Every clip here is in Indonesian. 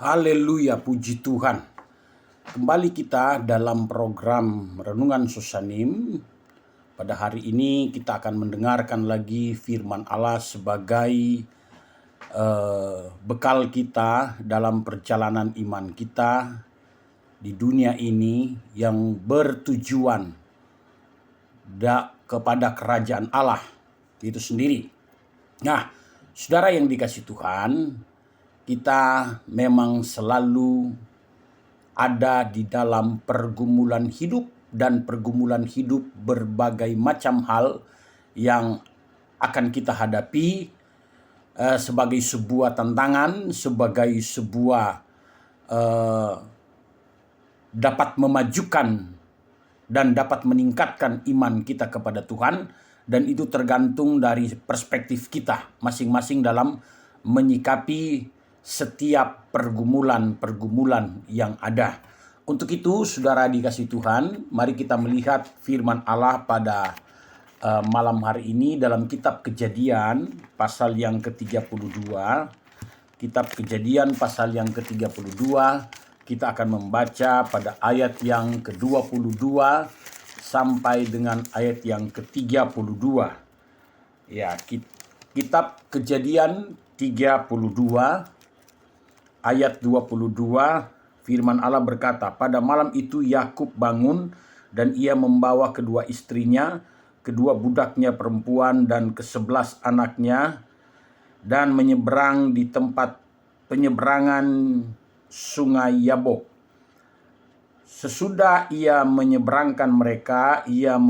Haleluya, puji Tuhan. Kembali kita dalam program Renungan Susanim. Pada hari ini kita akan mendengarkan lagi firman Allah sebagai bekal kita dalam perjalanan iman kita di dunia ini yang bertujuan kepada kerajaan Allah itu sendiri. Nah, saudara yang dikasih Tuhan, kita memang selalu ada di dalam pergumulan hidup dan pergumulan hidup berbagai macam hal yang akan kita hadapi sebagai sebuah tantangan, sebagai sebuah dapat memajukan dan dapat meningkatkan iman kita kepada Tuhan, dan itu tergantung dari perspektif kita masing-masing dalam menyikapi setiap pergumulan-pergumulan yang ada. Untuk itu, saudara dikasih Tuhan, mari kita melihat firman Allah pada malam hari ini dalam kitab Kejadian pasal yang ke-32. Kitab Kejadian pasal yang ke-32, kita akan membaca pada ayat yang ke-22 sampai dengan ayat yang ke-32. Ya, kitab Kejadian 32 ayat 22, firman Allah berkata, "Pada malam itu Yakub bangun dan ia membawa kedua istrinya, kedua budaknya perempuan dan ke-11 anaknya, dan menyeberang di tempat penyeberangan sungai Yabok. Sesudah ia menyeberangkan mereka, ia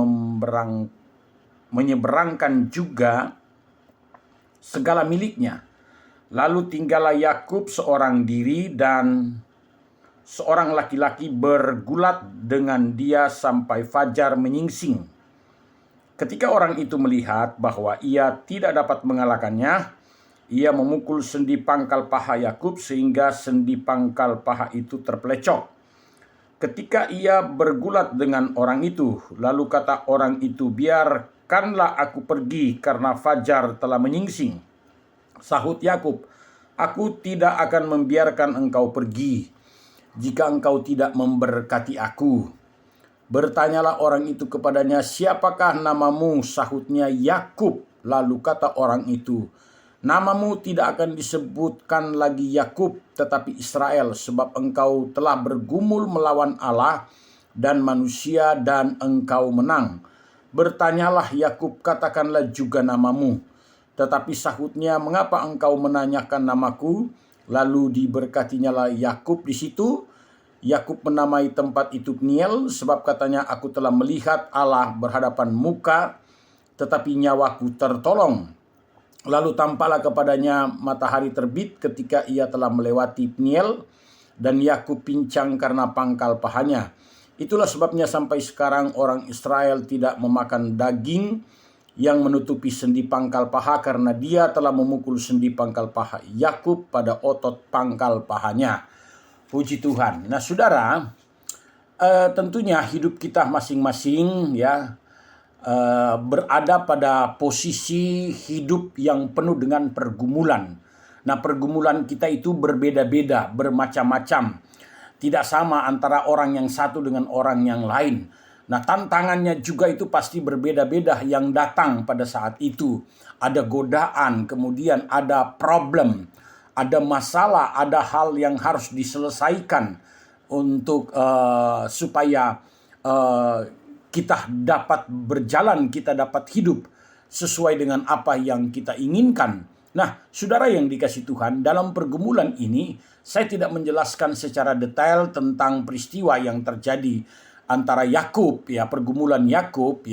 menyeberangkan juga segala miliknya. Lalu tinggallah Yakub seorang diri dan seorang laki-laki bergulat dengan dia sampai fajar menyingsing. Ketika orang itu melihat bahwa ia tidak dapat mengalahkannya, ia memukul sendi pangkal paha Yakub sehingga sendi pangkal paha itu terpelecok. Ketika ia bergulat dengan orang itu, lalu kata orang itu, 'Biarkanlah aku pergi karena fajar telah menyingsing.' Sahut Yakub, 'Aku tidak akan membiarkan engkau pergi jika engkau tidak memberkati aku.' Bertanyalah orang itu kepadanya, 'Siapakah namamu?' Sahutnya, 'Yakub.' Lalu kata orang itu, 'Namamu tidak akan disebutkan lagi Yakub, tetapi Israel, sebab engkau telah bergumul melawan Allah dan manusia dan engkau menang. Bertanyalah Yakub, katakanlah juga namamu.' Tetapi sahutnya, 'Mengapa engkau menanyakan namaku?' Lalu diberkatinyalah Yakub di situ. Yakub menamai tempat itu Peniel, sebab katanya, 'Aku telah melihat Allah berhadapan muka, tetapi nyawaku tertolong.' Lalu tampaklah kepadanya matahari terbit ketika ia telah melewati Peniel, dan Yakub pincang karena pangkal pahanya. Itulah sebabnya sampai sekarang orang Israel tidak memakan daging yang menutupi sendi pangkal paha, karena dia telah memukul sendi pangkal paha Yakub pada otot pangkal pahanya." Puji Tuhan. Nah, saudara, tentunya hidup kita masing-masing berada pada posisi hidup yang penuh dengan pergumulan. Nah, pergumulan kita itu berbeda-beda, bermacam-macam. Tidak sama antara orang yang satu dengan orang yang lain. Nah, tantangannya juga itu pasti berbeda-beda yang datang pada saat itu. Ada godaan, kemudian ada problem, ada masalah, ada hal yang harus diselesaikan untuk supaya kita dapat berjalan, kita dapat hidup sesuai dengan apa yang kita inginkan. Nah, saudara yang dikasih Tuhan, dalam pergumulan ini saya tidak menjelaskan secara detail tentang peristiwa yang terjadi antara Yakub, pergumulan Yakub,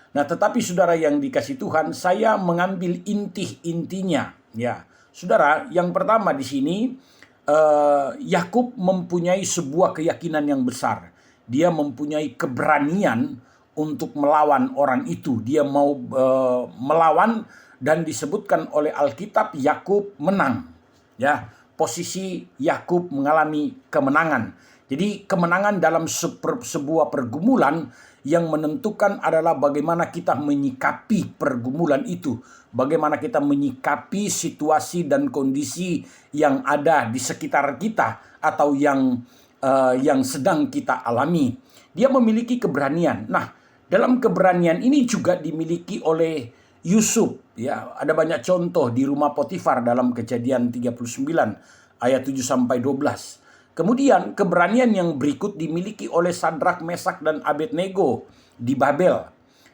Nah, tetapi saudara yang dikasih Tuhan, saya mengambil intinya, Saudara, yang pertama di sini, Yakub mempunyai sebuah keyakinan yang besar. Dia mempunyai keberanian untuk melawan orang itu. Dia mau melawan, dan disebutkan oleh Alkitab Yakub menang. Posisi Yakub mengalami kemenangan. Jadi kemenangan dalam sebuah pergumulan yang menentukan adalah bagaimana kita menyikapi pergumulan itu. Bagaimana kita menyikapi situasi dan kondisi yang ada di sekitar kita atau yang sedang kita alami. Dia memiliki keberanian. Nah, dalam keberanian ini juga dimiliki oleh Yusuf. Ya, ada banyak contoh di rumah Potifar dalam Kejadian 39 ayat 7 sampai 12. Kemudian keberanian yang berikut dimiliki oleh Sadrak, Mesak, dan Abednego di Babel.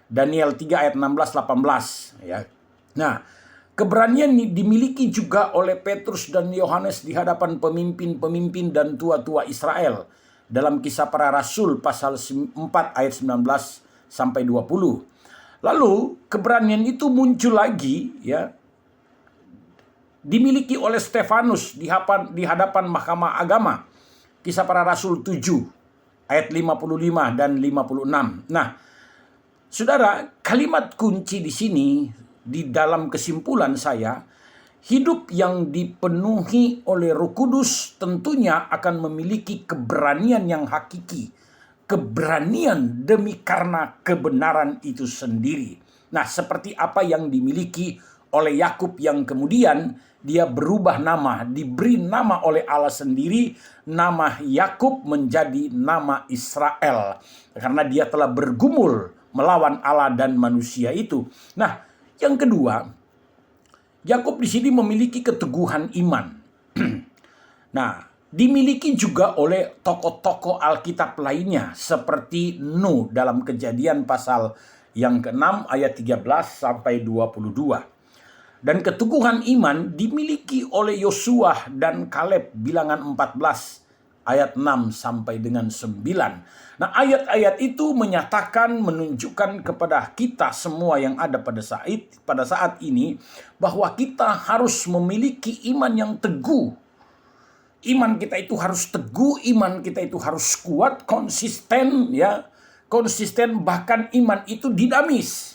Daniel 3 ayat 16-18. Ya. Nah, keberanian dimiliki juga oleh Petrus dan Yohanes di hadapan pemimpin-pemimpin dan tua-tua Israel. Dalam Kisah Para Rasul pasal 4 ayat 19-20. Lalu keberanian itu muncul lagi, ya, dimiliki oleh Stefanus di hadapan Mahkamah Agama. Kisah Para Rasul 7 ayat 55 dan 56. Nah, saudara, kalimat kunci di sini di dalam kesimpulan saya, hidup yang dipenuhi oleh Roh Kudus tentunya akan memiliki keberanian yang hakiki. Keberanian demi karena kebenaran itu sendiri. Nah, seperti apa yang dimiliki oleh Yakub yang kemudian dia berubah nama, diberi nama oleh Allah sendiri, nama Yakub menjadi nama Israel. Karena dia telah bergumul melawan Allah dan manusia itu. Nah, yang kedua, Yakub di sini memiliki keteguhan iman. Nah, dimiliki juga oleh tokoh-tokoh Alkitab lainnya seperti Nuh dalam Kejadian pasal yang ke-6 ayat 13 sampai 22. Dan keteguhan iman dimiliki oleh Yosua dan Kaleb, Bilangan 14 ayat 6 sampai dengan 9. Nah, ayat-ayat itu menunjukkan kepada kita semua yang ada pada saat ini bahwa kita harus memiliki iman yang teguh. Iman kita itu harus teguh, iman kita itu harus kuat, konsisten, ya. Konsisten, bahkan iman itu dinamis.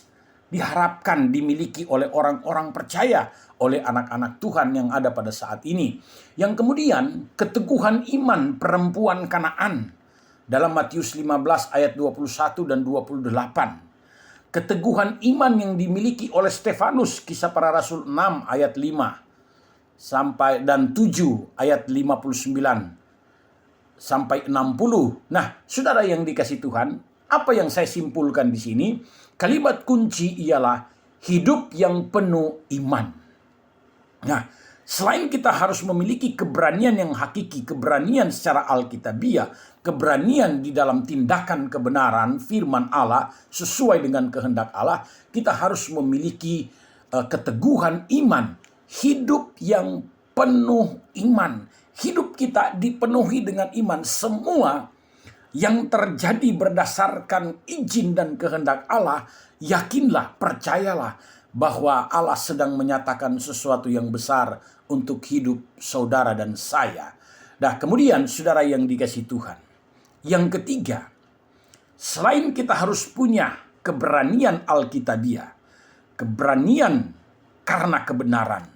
Diharapkan dimiliki oleh orang-orang percaya, oleh anak-anak Tuhan yang ada pada saat ini. Yang kemudian keteguhan iman perempuan Kanaan dalam Matius 15 ayat 21 dan 28. Keteguhan iman yang dimiliki oleh Stefanus, Kisah Para Rasul 6 ayat 5 sampai dan 7 ayat 59 sampai 60. Nah, saudara yang dikasih Tuhan, apa yang saya simpulkan di sini? Kalimat kunci ialah hidup yang penuh iman. Nah, selain kita harus memiliki keberanian yang hakiki, keberanian secara alkitabiah, keberanian di dalam tindakan kebenaran firman Allah sesuai dengan kehendak Allah, kita harus memiliki keteguhan iman, hidup yang penuh iman. Hidup kita dipenuhi dengan iman. Semua yang terjadi berdasarkan izin dan kehendak Allah, yakinlah, percayalah bahwa Allah sedang menyatakan sesuatu yang besar untuk hidup saudara dan saya. Nah, kemudian saudara yang dikasih Tuhan, yang ketiga, selain kita harus punya keberanian alkitabiah, keberanian karena kebenaran,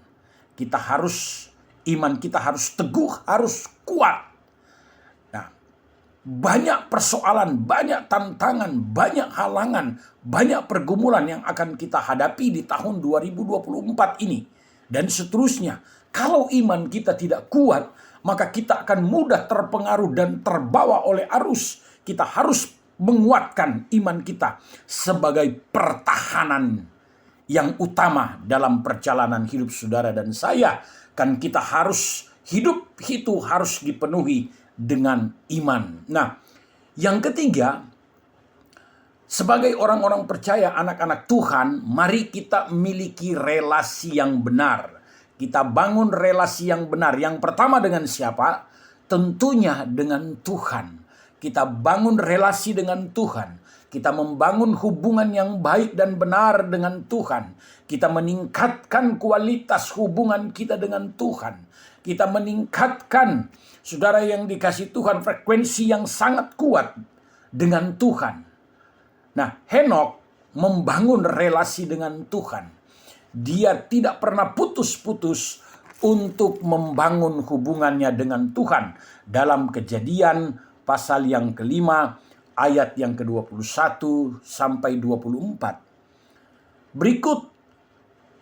iman kita harus teguh, harus kuat. Banyak persoalan, banyak tantangan, banyak halangan, banyak pergumulan yang akan kita hadapi di tahun 2024 ini. Dan seterusnya, kalau iman kita tidak kuat, maka kita akan mudah terpengaruh dan terbawa oleh arus. Kita harus menguatkan iman kita sebagai pertahanan yang utama dalam perjalanan hidup saudara dan saya. Kan kita harus, hidup itu harus dipenuhi dengan iman. Nah, yang ketiga, sebagai orang-orang percaya, anak-anak Tuhan, mari kita miliki relasi yang benar. Kita bangun relasi yang benar. Yang pertama dengan siapa? Tentunya dengan Tuhan. Kita bangun relasi dengan Tuhan. Kita membangun hubungan yang baik dan benar dengan Tuhan. Kita meningkatkan kualitas hubungan kita dengan Tuhan. Kita meningkatkan, saudara yang dikasih Tuhan, frekuensi yang sangat kuat dengan Tuhan. Nah, Henokh membangun relasi dengan Tuhan. Dia tidak pernah putus-putus untuk membangun hubungannya dengan Tuhan. Dalam Kejadian pasal yang kelima, ayat yang ke-21 sampai 24. Berikut,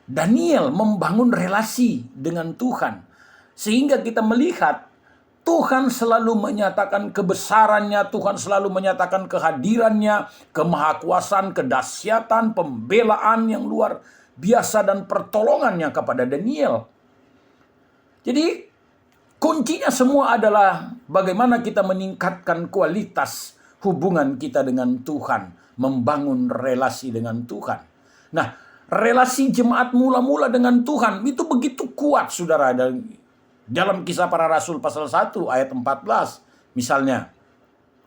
Daniel membangun relasi dengan Tuhan. Sehingga kita melihat Tuhan selalu menyatakan kebesarannya, Tuhan selalu menyatakan kehadirannya, kemahakuasaan, kedahsyatan, pembelaan yang luar biasa dan pertolongannya kepada Daniel. Jadi kuncinya semua adalah bagaimana kita meningkatkan kualitas hubungan kita dengan Tuhan, membangun relasi dengan Tuhan. Nah, relasi jemaat mula-mula dengan Tuhan itu begitu kuat, saudara. Dalam Kisah Para Rasul pasal 1 ayat 14 misalnya.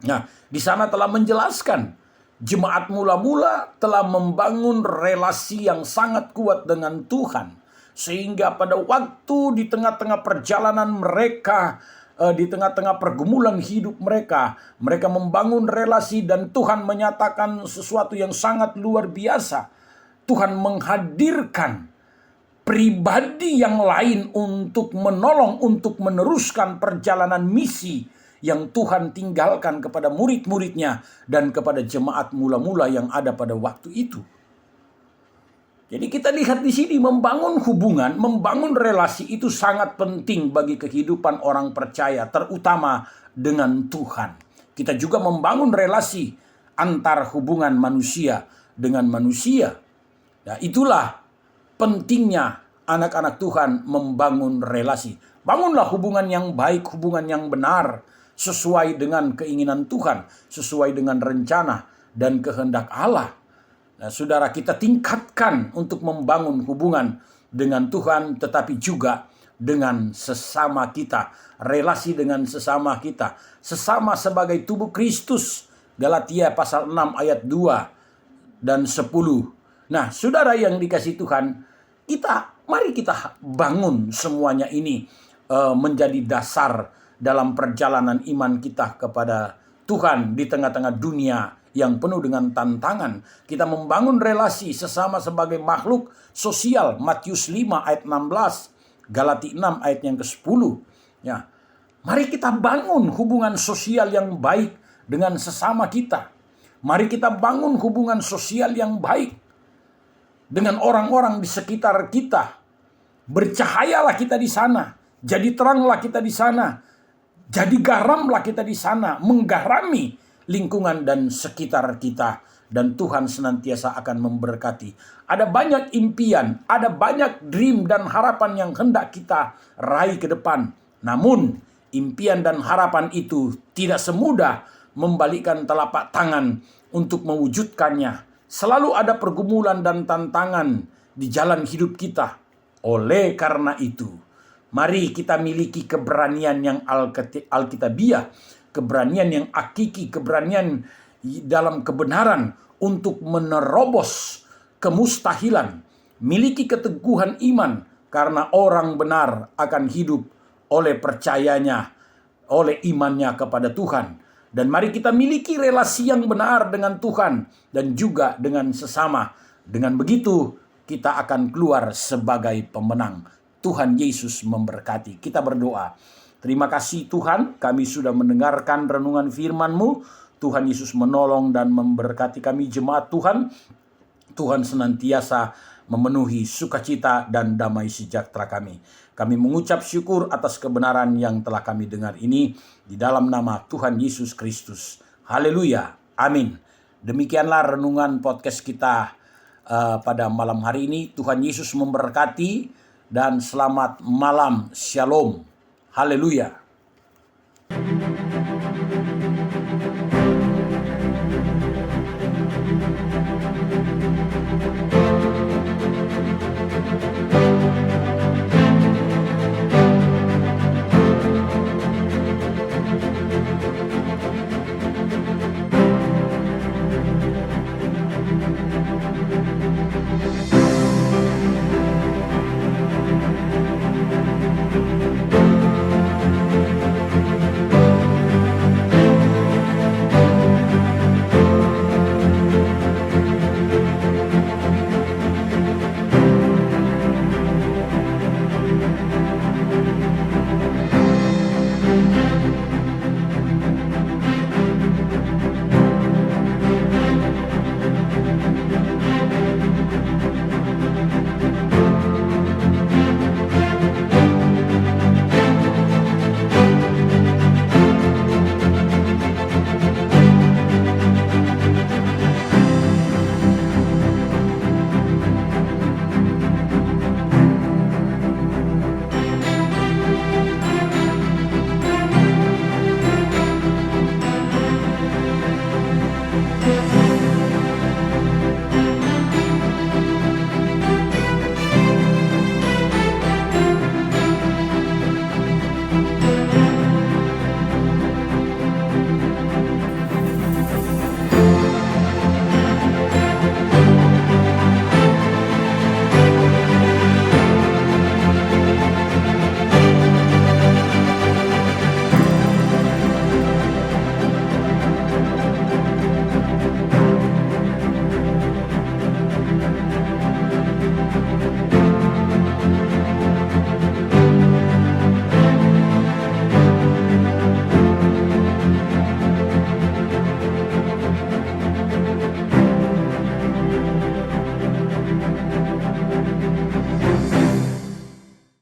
Nah, di sana telah menjelaskan jemaat mula-mula telah membangun relasi yang sangat kuat dengan Tuhan. Sehingga pada waktu di tengah-tengah perjalanan mereka, di tengah-tengah pergumulan hidup mereka, mereka membangun relasi dan Tuhan menyatakan sesuatu yang sangat luar biasa. Tuhan menghadirkan pribadi yang lain untuk menolong, untuk meneruskan perjalanan misi yang Tuhan tinggalkan kepada murid-muridnya dan kepada jemaat mula-mula yang ada pada waktu itu. Jadi kita lihat di sini membangun hubungan, membangun relasi itu sangat penting bagi kehidupan orang percaya, terutama dengan Tuhan. Kita juga membangun relasi antar hubungan manusia dengan manusia. Nah, itulah pentingnya anak-anak Tuhan membangun relasi. Bangunlah hubungan yang baik, hubungan yang benar, sesuai dengan keinginan Tuhan, sesuai dengan rencana dan kehendak Allah. Nah, saudara, kita tingkatkan untuk membangun hubungan dengan Tuhan, tetapi juga dengan sesama kita. Relasi dengan sesama kita. Sesama sebagai tubuh Kristus. Galatia pasal 6 ayat 2 dan 10. Nah, saudara yang dikasihi Tuhan, mari kita bangun semuanya ini menjadi dasar dalam perjalanan iman kita kepada Tuhan di tengah-tengah dunia yang penuh dengan tantangan. Kita membangun relasi sesama sebagai makhluk sosial. Matius 5 ayat 16, Galatia 6 ayat yang ke-10. Ya, mari kita bangun hubungan sosial yang baik dengan sesama kita. Mari kita bangun hubungan sosial yang baik dengan orang-orang di sekitar kita. Bercahayalah kita di sana, jadi teranglah kita di sana, jadi garamlah kita di sana, menggarami lingkungan dan sekitar kita. Dan Tuhan senantiasa akan memberkati. Ada banyak impian, ada banyak dream dan harapan yang hendak kita raih ke depan. Namun impian dan harapan itu tidak semudah membalikkan telapak tangan untuk mewujudkannya. Selalu ada pergumulan dan tantangan di jalan hidup kita. Oleh karena itu, mari kita miliki keberanian yang alkitabiah, keberanian yang hakiki, keberanian dalam kebenaran untuk menerobos kemustahilan. Miliki keteguhan iman, karena orang benar akan hidup oleh percayanya, oleh imannya kepada Tuhan. Dan mari kita miliki relasi yang benar dengan Tuhan dan juga dengan sesama. Dengan begitu kita akan keluar sebagai pemenang. Tuhan Yesus memberkati. Kita berdoa. Terima kasih Tuhan, kami sudah mendengarkan renungan firman-Mu. Tuhan Yesus menolong dan memberkati kami jemaat Tuhan. Tuhan senantiasa memenuhi sukacita dan damai sejahtera kami. Kami mengucap syukur atas kebenaran yang telah kami dengar ini di dalam nama Tuhan Yesus Kristus. Haleluya. Amin. Demikianlah renungan podcast kita pada malam hari ini. Tuhan Yesus memberkati dan selamat malam. Shalom. Haleluya.